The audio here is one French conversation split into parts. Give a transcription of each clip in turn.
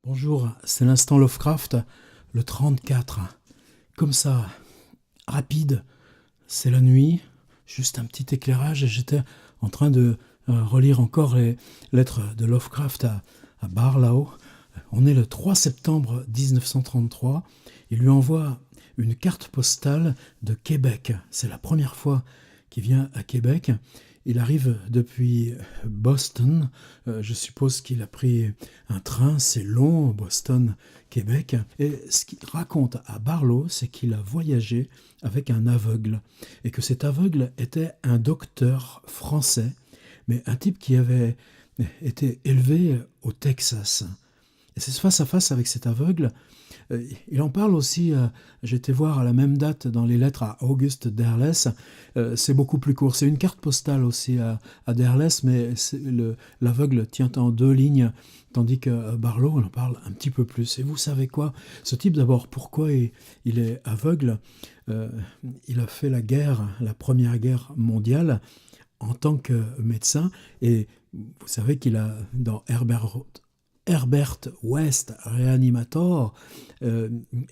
Bonjour, c'est l'instant Lovecraft, le 34. Comme ça, rapide, c'est la nuit, juste un petit éclairage et j'étais en train de relire encore les lettres de Lovecraft à Barlow. On est le 3 septembre 1933. Il lui envoie une carte postale de Québec. C'est la première fois qu'il vient à Québec. Il arrive depuis Boston. Je suppose qu'il a pris un train. C'est long, Boston, Québec. Et ce qu'il raconte à Barlow, c'est qu'il a voyagé avec un aveugle. Et que cet aveugle était un docteur français, mais un type qui avait été élevé au Texas. Et c'est face à face avec cet aveugle. Il en parle aussi, j'ai été voir à la même date dans les lettres à Auguste Derleth. C'est beaucoup plus court. C'est une carte postale aussi à Derleth, mais l'aveugle tient en deux lignes, tandis que Barlow, on en parle un petit peu plus. Et vous savez quoi? Ce type, d'abord, pourquoi il est aveugle? Euh, il a fait la guerre, la Première Guerre mondiale, en tant que médecin. Et vous savez qu'il a, dans Herbert West Reanimator,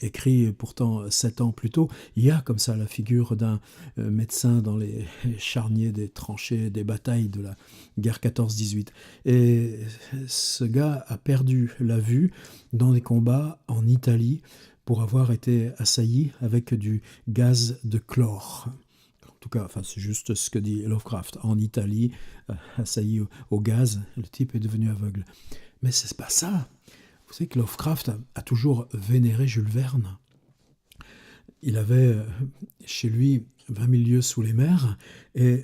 écrit pourtant 7 ans plus tôt, il y a comme ça la figure d'un médecin dans les charniers des tranchées des batailles de la guerre 14-18. Et ce gars a perdu la vue dans des combats en Italie pour avoir été assailli avec du gaz de chlore. En tout cas, enfin, c'est juste ce que dit Lovecraft. En Italie, assailli au gaz, le type est devenu aveugle. Mais c'est pas ça. Vous savez que Lovecraft a toujours vénéré Jules Verne. Il avait chez lui 20 000 lieues sous les mers, et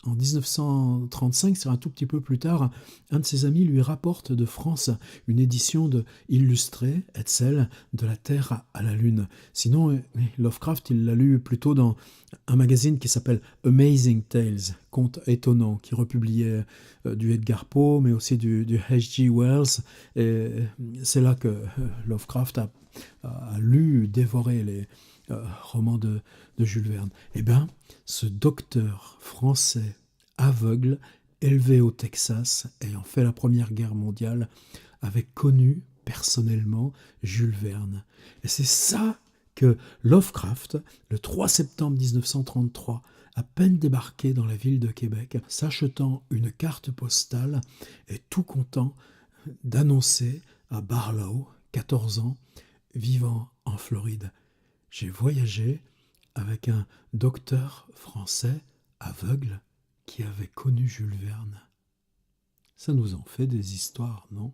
en 1935, c'est un tout petit peu plus tard, un de ses amis lui rapporte de France une édition de illustrée, Hetzel, de la Terre à la Lune. Sinon, Lovecraft, il l'a lu plutôt dans un magazine qui s'appelle Amazing Tales, Contes étonnants, qui republiait du Edgar Poe, mais aussi du H.G. Wells. Et c'est là que Lovecraft a lu, dévoré les romans de Jules Verne. Eh bien, ce docteur français aveugle, élevé au Texas, ayant fait la Première Guerre mondiale, avait connu personnellement Jules Verne. Et c'est ça que Lovecraft, le 3 septembre 1933, à peine débarqué dans la ville de Québec, s'achetant une carte postale, est tout content d'annoncer à Barlow, 14 ans, vivant en Floride. J'ai voyagé avec un docteur français aveugle qui avait connu Jules Verne. Ça nous en fait des histoires, non?